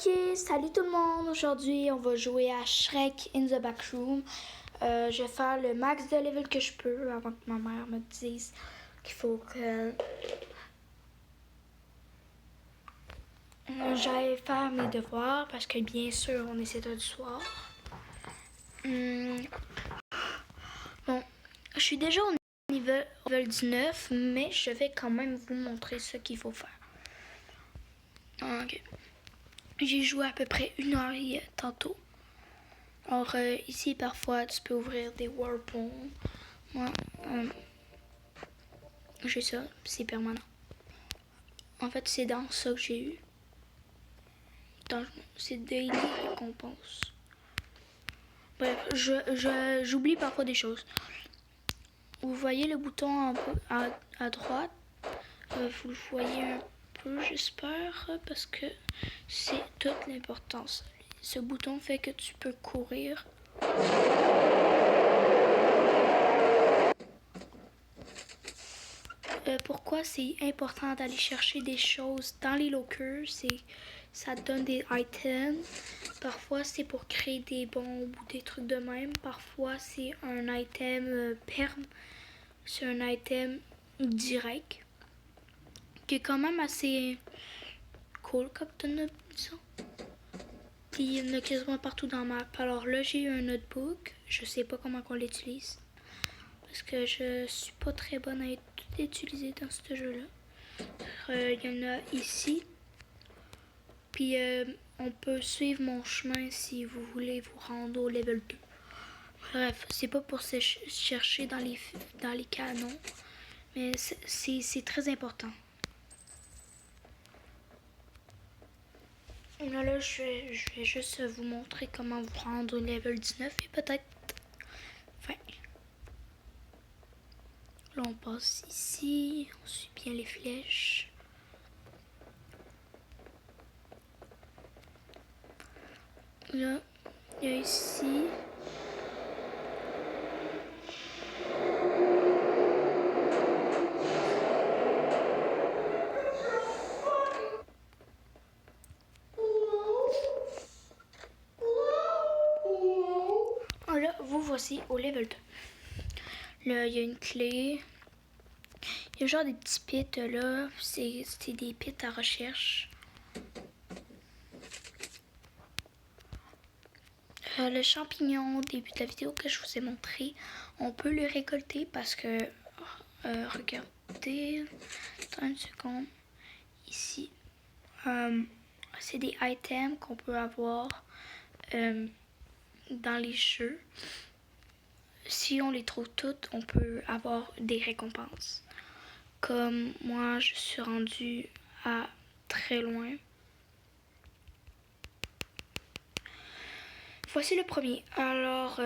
Ok, salut tout le monde. Aujourd'hui, on va jouer à Shrek in the Backroom. Je vais faire le max de level que je peux avant que ma mère me dise qu'il faut que j'aille faire mes devoirs parce que bien sûr, on est 7 heures du soir. Bon, je suis déjà au niveau level 19, mais je vais quand même vous montrer ce qu'il faut faire. Ok. J'ai joué à peu près 1 heure tantôt. Alors ici, parfois, tu peux ouvrir des whirlpools. Moi, j'ai ça, c'est permanent. En fait, c'est dans ça que j'ai eu. C'est daily récompense. Bref, j'oublie parfois des choses. Vous voyez le bouton à droite. Vous le voyez un peu, j'espère, parce que c'est toute l'importance. Ce bouton fait que tu peux courir. Pourquoi c'est important d'aller chercher des choses dans les lockers, ça te donne des items. Parfois c'est pour créer des bombes ou des trucs de même. Parfois c'est un item perm, c'est un item direct qui est quand même assez cool comme ça. Puis il y en a quasiment partout dans ma map. Alors là j'ai eu un notebook, je sais pas comment on l'utilise parce que je suis pas très bonne à utiliser dans ce jeu-là. Il y en a ici. Puis on peut suivre mon chemin si vous voulez vous rendre au level 2. Bref, c'est pas pour se chercher dans les canons, mais c'est très important. Là, je vais juste vous montrer comment vous rendre au level 19 et peut-être 20. Là, on passe ici, on suit bien les flèches. Là, il y a ici. Là, vous voici au level 2. Là, il y a une clé. Il y a genre des petits pits là. C'est des pits à recherche. Le champignon au début de la vidéo que je vous ai montré, on peut le récolter parce que, regardez, attends une seconde, ici, c'est des items qu'on peut avoir dans les jeux. Si on les trouve toutes, on peut avoir des récompenses. Comme moi, je suis rendue à très loin. Voici le premier. Alors,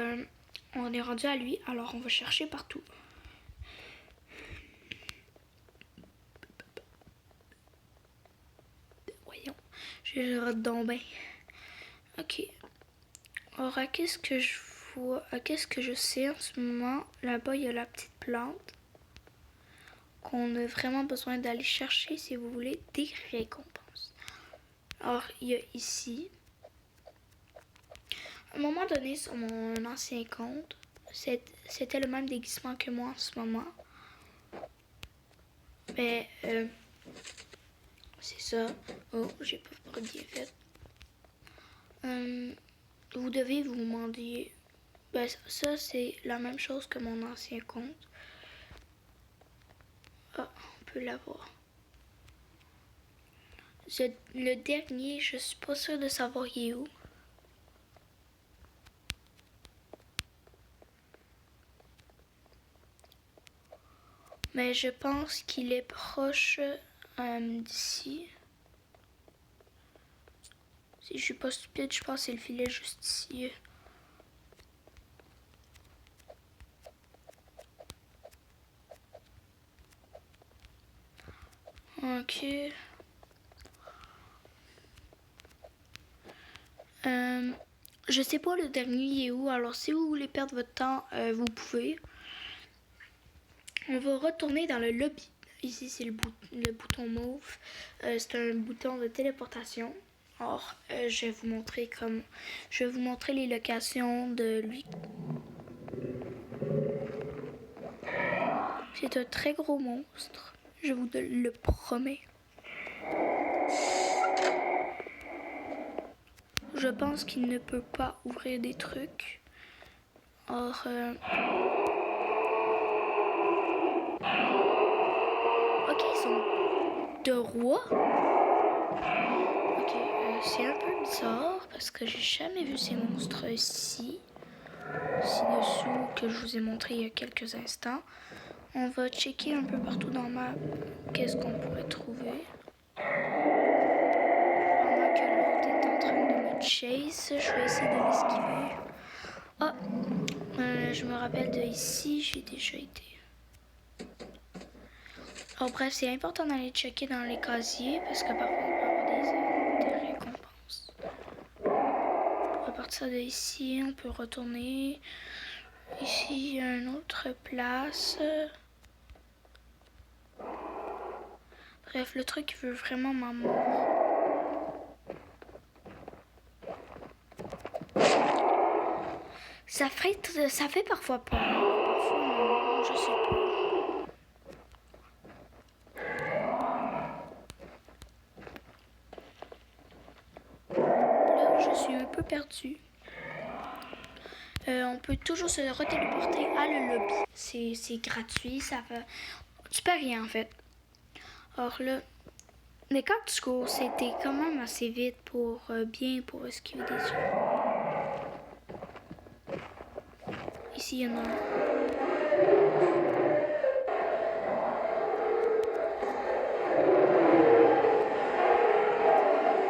on est rendu à lui. Alors, on va chercher partout. Voyons. Je rate donc bien. Ok. Alors, qu'est-ce que je vois? Qu'est-ce que je sais en ce moment? Là-bas, il y a la petite plante qu'on a vraiment besoin d'aller chercher si vous voulez des récompenses. Alors, il y a ici. À un moment donné, sur mon ancien compte, c'était le même déguisement que moi en ce moment. Mais, c'est ça. Oh, j'ai pas bien fait. Vous devez vous demander. Ben, ça, c'est la même chose que mon ancien compte. Ah, on peut l'avoir. Le dernier, je suis pas sûre de savoir il est où. Mais je pense qu'il est proche d'ici. Si je suis pas stupide, je pense que c'est le filet juste ici. Ok. Je sais pas le dernier il est où, alors si vous voulez perdre votre temps, vous pouvez. On va retourner dans le lobby. Ici, c'est le bouton mauve. C'est un bouton de téléportation. Alors, je vais vous montrer les locations de lui. C'est un très gros monstre, je vous le promets. Je pense qu'il ne peut pas ouvrir des trucs. Or, ok, ils sont deux rois. Ok, c'est un peu bizarre parce que j'ai jamais vu ces monstres ci-dessous que je vous ai montré il y a quelques instants. On va checker un peu partout dans ma map qu'est-ce qu'on pourrait trouver. Pendant que l'autre est en train de me chase, je vais essayer de l'esquiver. Ah, je me rappelle de ici, j'ai déjà été. Alors bref, c'est important d'aller checker dans les casiers parce que parfois on peut avoir des récompenses. À partir de ici, on peut retourner. Ici, il y a une autre place. Bref, le truc veut vraiment ma mort. Ça fait parfois peur. Parfois non, je sais pas. Là, je suis un peu perdue. On peut toujours se retéléporter à le lobby. C'est gratuit, ça va. Tu peux rien en fait. Or là, les cactus courts, c'était quand même assez vite pour esquiver des yeux. Ici, il y en a un.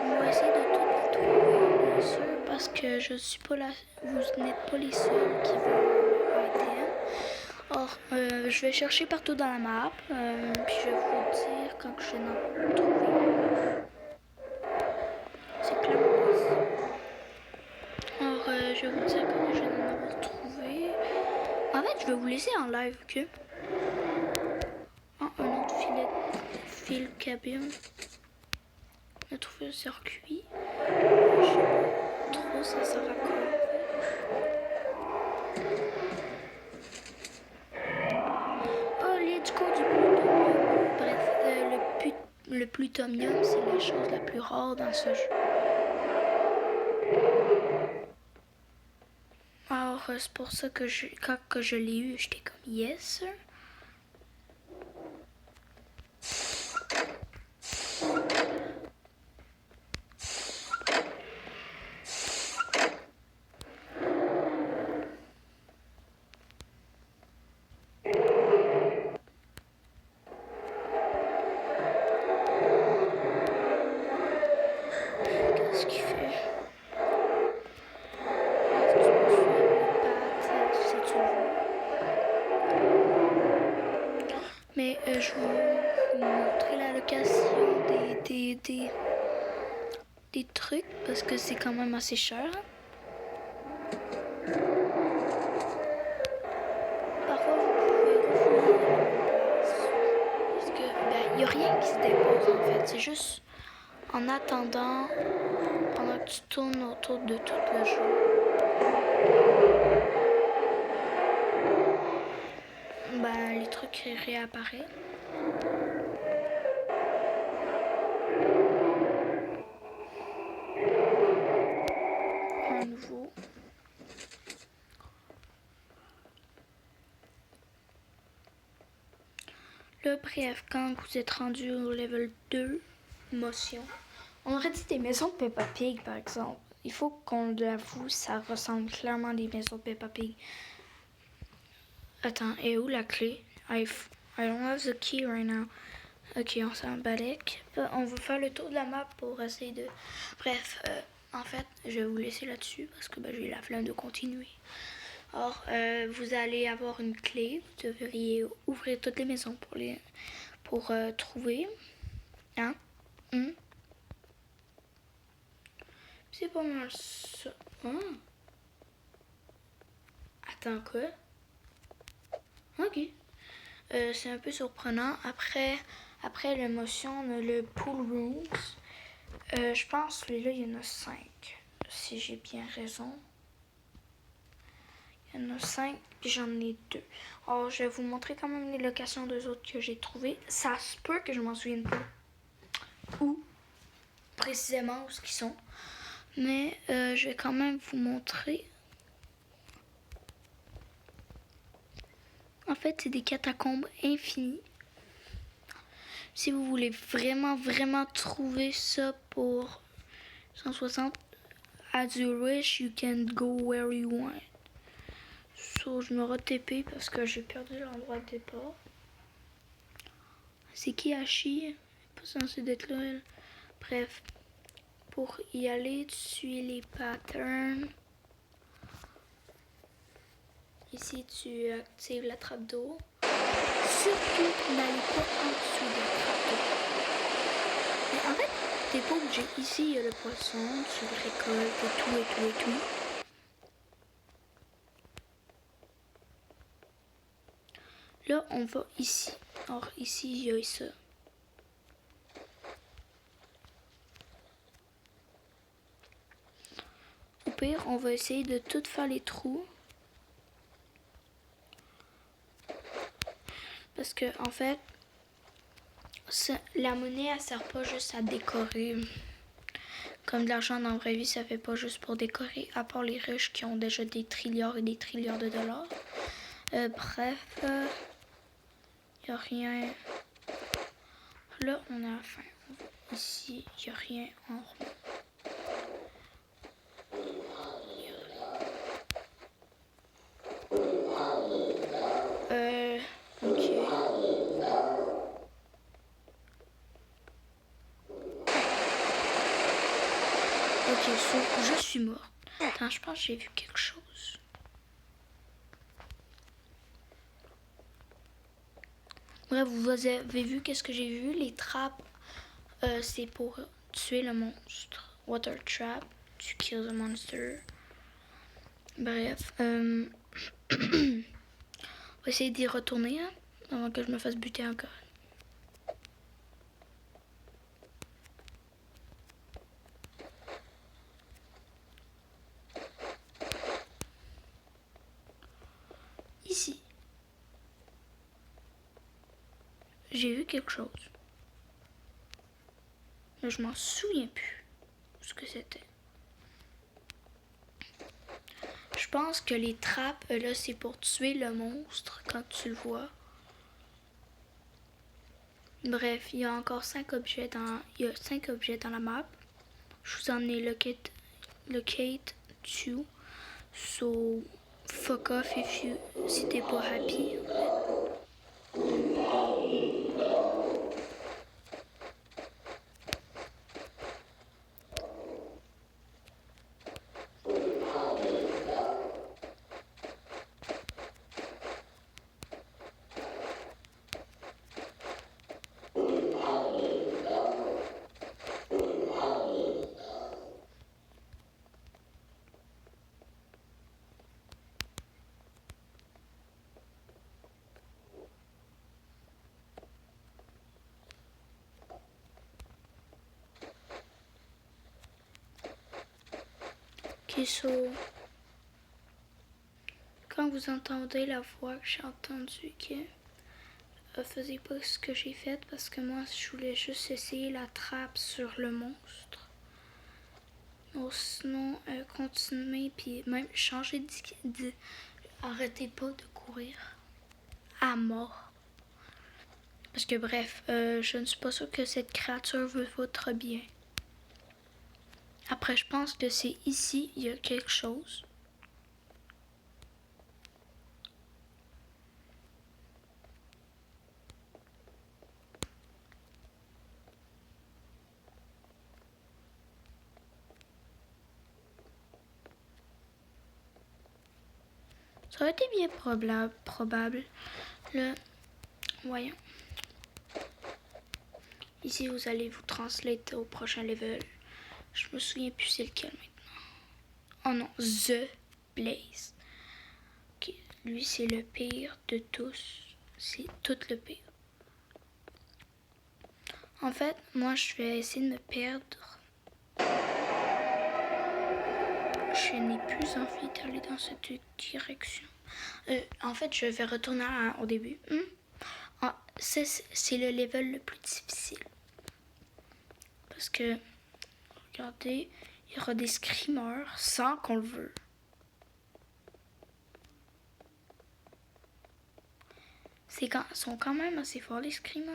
On va essayer de tout trouver, bien sûr, parce que je suis pas là. Vous n'êtes pas les seuls qui veulent aider. Or, je vais chercher partout dans la map, puis je vais vous dire quand je n'en trouve. C'est clairement ici. Alors, je vais vous dire quand je n'en ai trouvé. En fait, je vais vous laisser en live, ok? Oh, un autre fil cabine. On a trouvé un circuit. Je sais pas trop ça sert à quoi. Oh, let's go du plutonium. Bref, le plutonium, c'est la chose la plus rare dans ce jeu. Alors, c'est pour ça que quand je l'ai eu, j'étais comme yes. Qu'est-ce qu'il fait? Tu peux suivre le path si tu veux. Mais je vais vous montrer la location des trucs parce que c'est quand même assez cher. Parfois, vous pouvez refouler la place parce que il n'y a rien qui se dépose en fait. C'est juste en attendant, pendant que tu tournes autour de tout le jeu. Les trucs réapparaissent. Un nouveau. Là, bref, quand vous êtes rendu au level 2, motion, on aurait dit des maisons de Peppa Pig, par exemple. Il faut qu'on l'avoue, ça ressemble clairement à des maisons de Peppa Pig. Attends, et où la clé? I don't have the key right now. Ok, on s'en balèque. On va faire le tour de la map pour essayer de... Bref, en fait, je vais vous laisser là-dessus parce que j'ai la flemme de continuer. Or, vous allez avoir une clé. Vous devriez ouvrir toutes les maisons pour trouver. Hein? C'est pas mal ça. Attends, quoi? Ok. C'est un peu surprenant. Après l'émotion, on a le pool rooms. Je pense celui-là, il y en a 5. Si j'ai bien raison. Il y en a 5, puis j'en ai 2. Alors, je vais vous montrer quand même les locations d'eux autres que j'ai trouvées. Ça se peut que je m'en souvienne pas où précisément où ils sont. Mais je vais quand même vous montrer. En fait, c'est des catacombes infinies. Si vous voulez vraiment trouver ça pour 160, as you wish, you can go where you want. So, je me re-TP parce que j'ai perdu l'endroit de départ. C'est Kihachi, pas censé d'être là. Bref, pour y aller, tu suis les patterns. Ici, tu actives la trappe d'eau. Surtout, n'allez pas en dessous de la trappe d'eau. Mais en fait, t'es pas obligé. Ici, il y a le poisson, tu le récoltes et tout. Là, on va ici. Alors, ici, il y a ça. Au pire, on va essayer de tout faire les trous. Parce que, en fait, la monnaie, elle sert pas juste à décorer. Comme de l'argent dans la vraie vie, ça fait pas juste pour décorer, à part les riches qui ont déjà des trilliards et des trilliards de dollars. Bref, il n'y a rien. Là, on a la fin. Ici, il n'y a rien en rond. Ok. Ok, je suis morte. Attends, je pense que j'ai vu quelque chose. Bref, vous avez vu qu'est-ce que j'ai vu? Les trappes, c'est pour tuer le monstre. Water trap, tu kills the monster. Bref, on va essayer d'y retourner hein, avant que je me fasse buter encore. Ici, j'ai vu quelque chose. Mais je m'en souviens plus ce que c'était. Je pense que les trappes, là, c'est pour tuer le monstre quand tu le vois. Bref, il y a encore 5 objets dans, il y a 5 objets dans la map. Je vous en ai locate 2. So, fuck off si t'es pas happy. Ok, so, quand vous entendez la voix que j'ai entendue, faisez pas ce que j'ai fait parce que moi, je voulais juste essayer la trappe sur le monstre. Ou sinon, continuez, puis même changer arrêtez pas de courir à mort. Parce que bref, je ne suis pas sûre que cette créature veut votre bien. Après, je pense que c'est ici, il y a quelque chose. Ça aurait été bien probable. Là, voyons. Ici, vous allez vous translate au prochain level. Je me souviens plus c'est lequel maintenant. Oh non, The Blaze. Ok, lui c'est le pire de tous. C'est tout le pire. En fait, moi je vais essayer de me perdre je n'ai plus envie d'aller dans cette direction. En fait, je vais retourner au début. C'est le level le plus difficile. Parce que, regardez, il y aura des screamers sans qu'on le veut. Ils sont quand même assez forts, les screamers.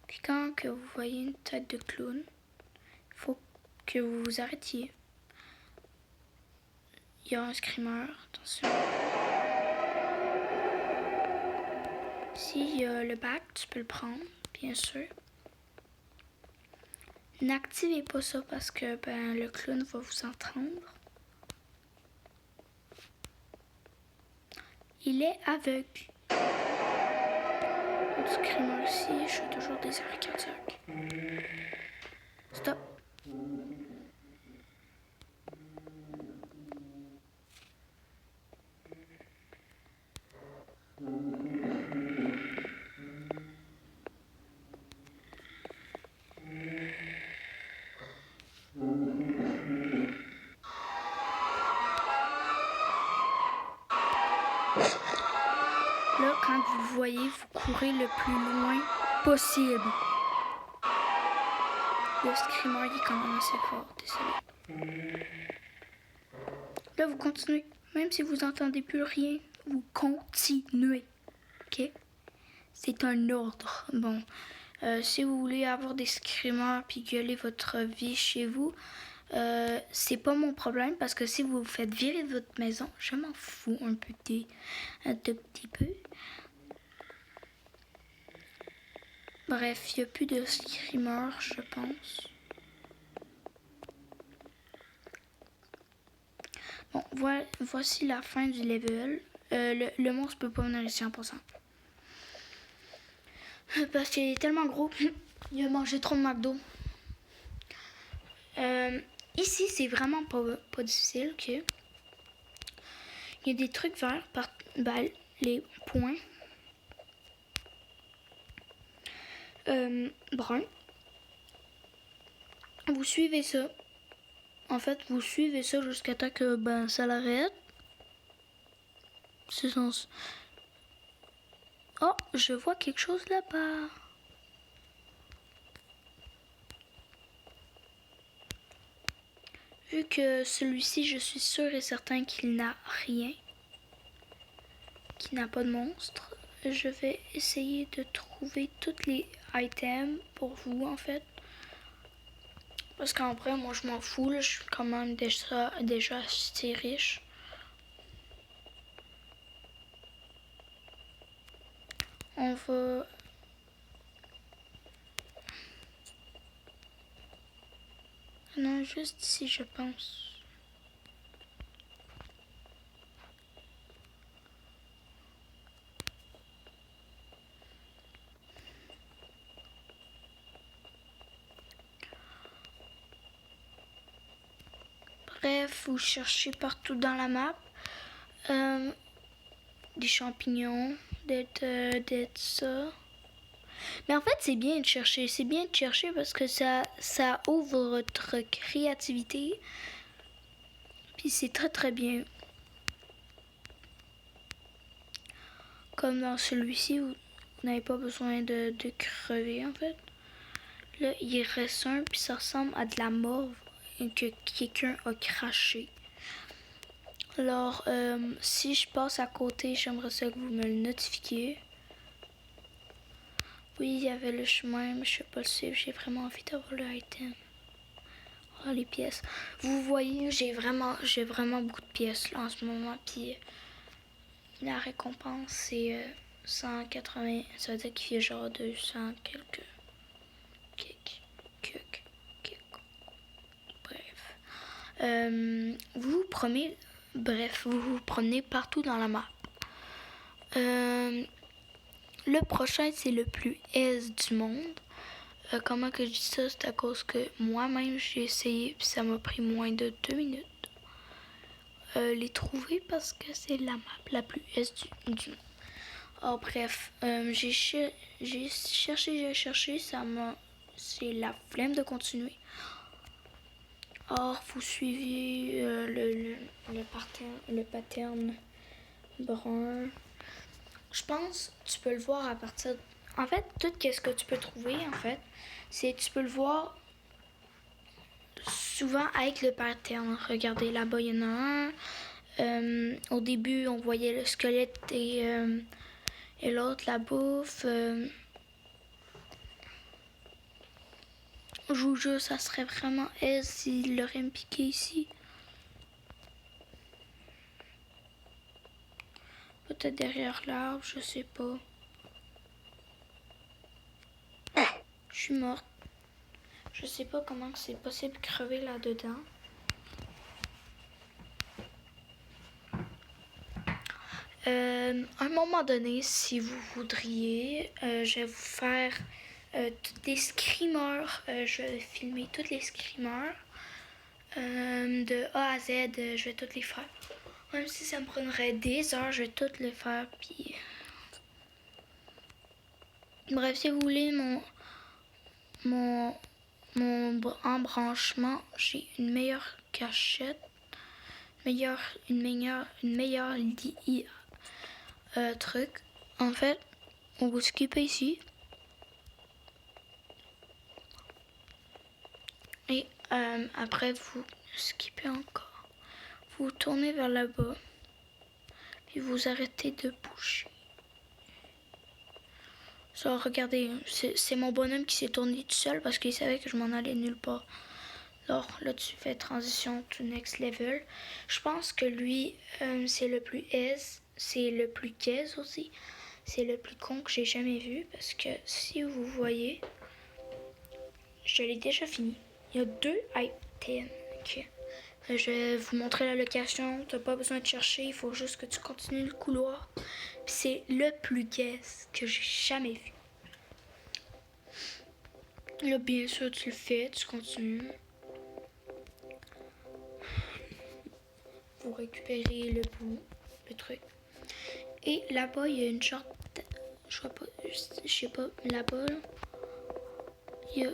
Puis quand que vous voyez une tête de clown, il faut que vous vous arrêtiez. Il y a un screamer, attention. S'il y a le bac, tu peux le prendre, bien sûr. N'activez pas ça parce que le clown va vous entendre. Il est aveugle. Le screamer ici, je suis toujours des arrêts cardiaques. Stop. Là, quand vous voyez, vous courez le plus loin possible. Le screamer il est quand même assez fort, désolé. Là, vous continuez. Même si vous n'entendez plus rien, vous continuez. OK? C'est un ordre. Bon, si vous voulez avoir des screamers puis gueuler votre vie chez vous, c'est pas mon problème parce que si vous vous faites virer de votre maison, je m'en fous un tout petit peu. Bref, il n'y a plus de screamers, je pense. Bon, voici la fin du level. Le monstre peut pas venir ici en passant. Parce qu'il est tellement gros, il a mangé trop de McDo. Ici, c'est vraiment pas difficile, ok? Il y a des trucs verts par les points. Brun. Vous suivez ça. En fait, vous suivez ça jusqu'à temps que ça l'arrête. C'est sens. Oh, je vois quelque chose là-bas. Vu que celui-ci, je suis sûr et certain qu'il n'a rien, qu'il n'a pas de monstre, je vais essayer de trouver tous les items pour vous, en fait. Parce qu'en vrai, moi, je m'en fous, là, je suis quand même déjà assez riche. On va... Non, juste ici, je pense. Bref, vous cherchez partout dans la map. Des champignons, d'être ça. Mais en fait, c'est bien de chercher. C'est bien de chercher parce que ça ouvre votre créativité. Puis c'est très très bien. Comme dans celui-ci, vous n'avez pas besoin de crever en fait. Là, il reste un, puis ça ressemble à de la morve que quelqu'un a craché. Alors, si je passe à côté, j'aimerais ça que vous me le notifiez. Oui, il y avait le chemin, mais je sais pas le suivre. J'ai vraiment envie d'avoir le item. Oh, les pièces. Vous voyez, j'ai vraiment beaucoup de pièces là en ce moment. Puis la récompense, c'est 180. Ça veut dire qu'il y a genre 200 quelques. Bref. Vous vous promenez partout dans la map. Le prochain, c'est le plus aise du monde. Comment que je dis ça? C'est à cause que moi-même, j'ai essayé, puis ça m'a pris moins de 2 minutes. Les trouver parce que c'est la map la plus aise du monde. Oh, bref, j'ai cherché, ça m'a c'est la flemme de continuer. Or, vous suivez le pattern brun. Je pense que tu peux le voir à partir... En fait, tout ce que tu peux trouver, en fait, c'est que tu peux le voir souvent avec le pattern. Regardez, là-bas, il y en a un. Au début, on voyait le squelette et l'autre, la bouffe. Je vous jure, ça serait vraiment aise s'il l'aurait me piqué ici. Peut-être derrière l'arbre, je sais pas. Je suis morte. Je sais pas comment c'est possible de crever là-dedans. À un moment donné, si vous voudriez, je vais vous faire tous les screamers. Je vais filmer tous les screamers. De A à Z, je vais toutes les faire. Même si ça me prendrait des heures, je vais toutes les faire. Puis... Bref, si vous voulez mon embranchement, j'ai une meilleure cachette, une meilleure truc. En fait, on vous skipper ici. Et après, vous skippez encore. Vous tournez vers là-bas. Puis vous arrêtez de bouger. Ça, regardez, c'est mon bonhomme qui s'est tourné tout seul parce qu'il savait que je m'en allais nulle part. Alors là, tu fais transition to next level. Je pense que lui, c'est le plus aise. C'est le plus gaze aussi. C'est le plus con que j'ai jamais vu parce que si vous voyez, je l'ai déjà fini. Il y a 2 items. Okay. Je vais vous montrer la location. Tu n'as pas besoin de chercher. Il faut juste que tu continues le couloir. Puis c'est le plus gaze que j'ai jamais vu. Là, bien sûr, tu le fais. Tu continues. Pour récupérer le bout, le truc. Et là-bas, il y a une sorte... Je sais pas, là-bas, il y a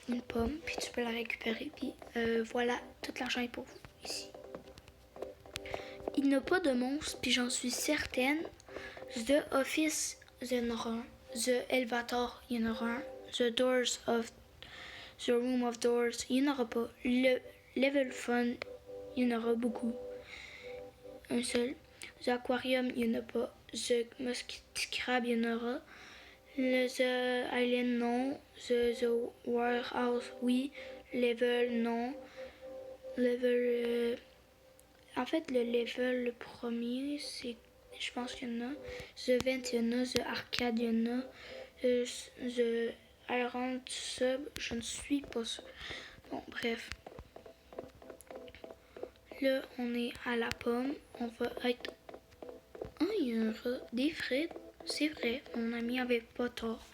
une pomme, puis tu peux la récupérer, puis voilà, tout l'argent est pour vous, ici. Il n'y a pas de monstre, puis j'en suis certaine. The Office, il y en aura un. The Elevator, il y en aura un. The Room of Doors, il n'y en aura pas. Le Level Fun, il y en aura beaucoup. Un seul. The Aquarium, il n'y en a pas. The Mosquito Crab, il y en aura. The Island, non. The Warehouse, oui. Level, non. Level... En fait, le level, le premier, c'est... Je pense qu'il y en a. The Vent, il y en a. The Arcade, il y en a. The Iron Sub, je ne suis pas sûre. Bon, bref. Là, on est à la pomme. On va être... Ah, il y aura des frites. C'est vrai, mon ami avait pas tort.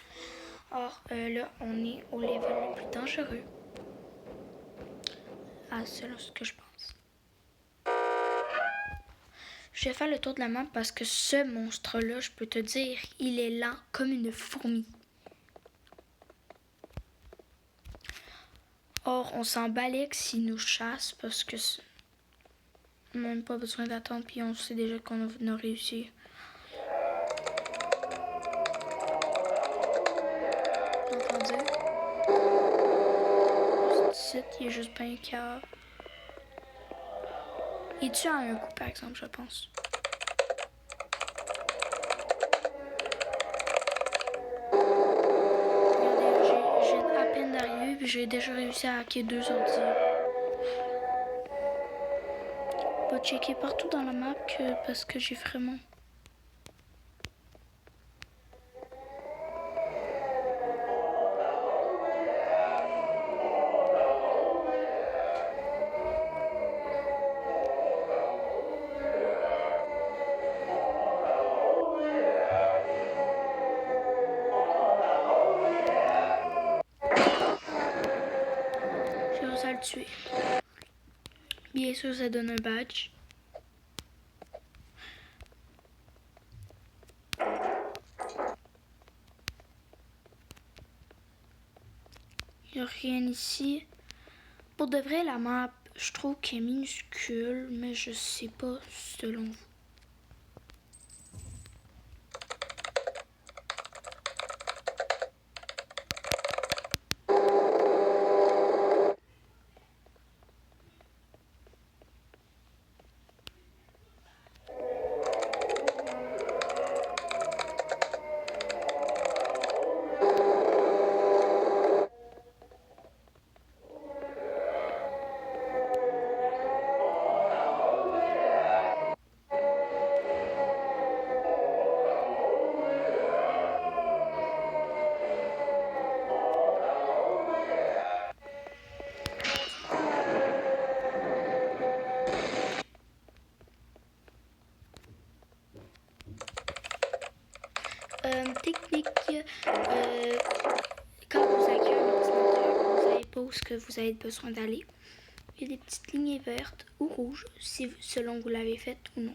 Or, là, on est au level le plus dangereux. Ah, c'est ce que je pense. Je vais faire le tour de la map parce que ce monstre-là, je peux te dire, il est lent comme une fourmi. Or, on s'en balèque s'il nous chasse parce que on n'a même pas besoin d'attendre puis on sait déjà qu'on a réussi. Entendez? Ce site, il est juste bien calme. Il tue à un coup, par exemple, je pense. Regardez, j'ai à peine d'arriver puis j'ai déjà réussi à hacker 2 ordi. Je vais checker partout dans la map parce que j'ai vraiment... J'ai réussi à le tuer. Bien sûr, ça donne un badge. Il n'y a rien ici. Pour de vrai, la map, je trouve qu'elle est minuscule, mais je sais pas selon vous. Technique, quand vous acquérez un ordinateur, vous savez pas où ce que vous avez besoin d'aller. Il y a des petites lignes vertes ou rouges, selon vous l'avez faite ou non.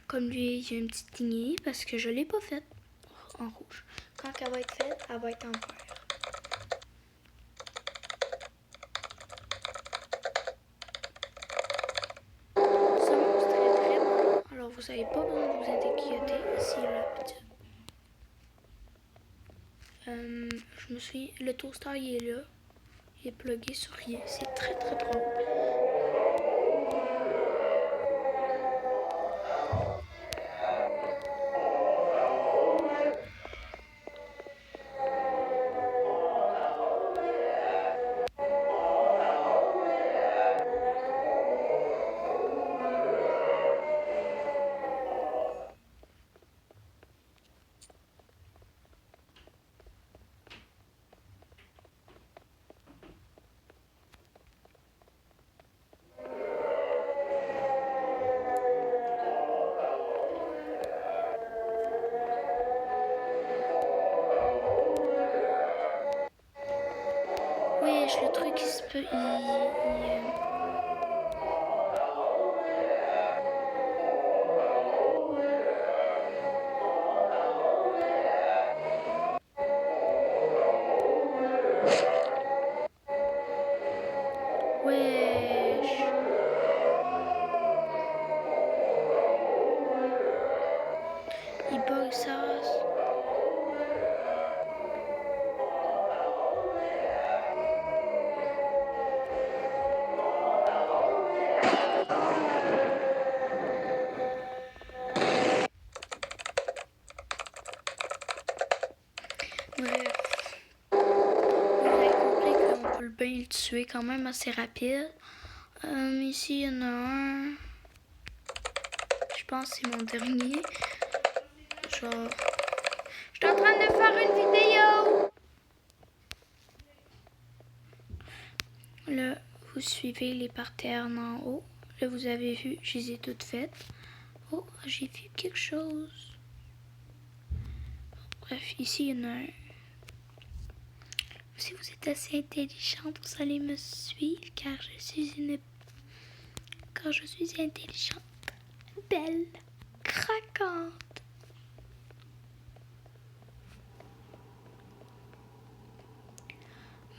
Comme lui, il y a une petite lignée parce que je l'ai pas faite en rouge. Quand elle va être faite, elle va être en vert. Ce monstre est vraiment long, alors vous n'avez pas besoin de vous inquiéter s'il est rapide. Je me suis... Le toaster, il est là. Il est plugué sur rien. C'est très très drôle. Oui, le truc, il se peut... Wesh. Il bug ça. Bref. Vous avez compris qu'on peut bien le tuer quand même assez rapide. Ici, il y en a un. Je pense que c'est mon dernier. Genre... Je suis en train de faire une vidéo! Là, vous suivez les parterres en haut. Là, vous avez vu, je les ai toutes faites. Oh, j'ai vu quelque chose. Bref, ici, il y en a un. Si vous êtes assez intelligente, vous allez me suivre car je suis intelligente, belle, craquante.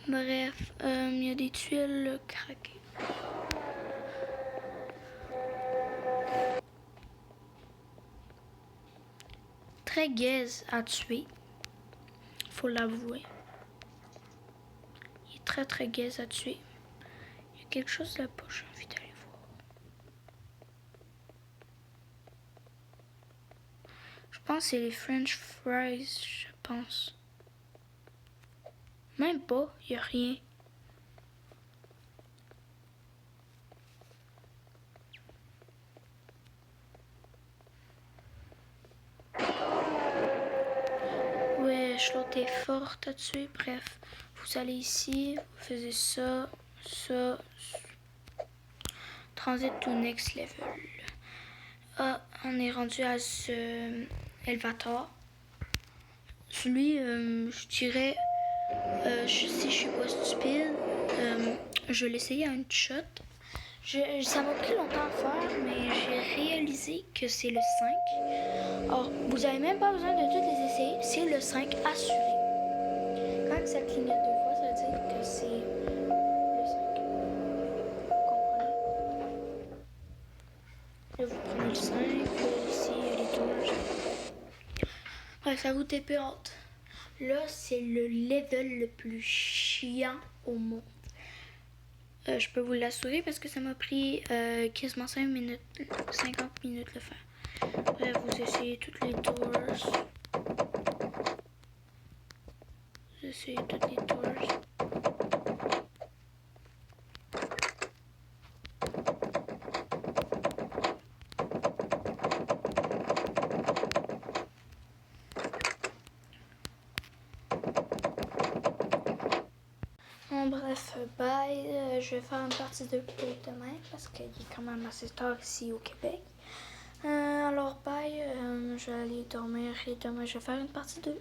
Bref, il y a des tuiles craquées. Très gaze à tuer, faut l'avouer. Il est très très gaze à tuer. Il y a quelque chose là-bas, j'ai envie d'aller voir. Je pense que c'est les French fries, je pense. Même pas, il n'y a rien. Ouais, l'autre est forte à tuer. Bref, vous allez ici, vous faisiez ça, ça. Transit to next level. Ah, on est rendu à ce Elevator. Celui, je dirais, si je suis pas stupide, je vais l'essayer à une shot. Ça m'a pris longtemps à faire, mais j'ai réalisé que c'est le 5. Alors, vous n'avez même pas besoin de toutes les essayer, c'est le 5 assuré. Quand ça clignote 2 fois, ça veut dire que c'est le 5. Vous comprenez? Là, vous prenez le 5, là, ici, il y a les doors. Bref, ça vous dépente. Là, c'est le level le plus chiant au monde. Je peux vous l'assurer parce que ça m'a pris quasiment 50 minutes le faire. Bref, vous essayez toutes les doors. Vous essayez toutes les doors. Bon, bref, bye. Je vais faire une partie 2 pour demain parce qu'il est quand même assez tard ici au Québec. Alors, bye. Je vais aller dormir et demain, je vais faire une partie 2.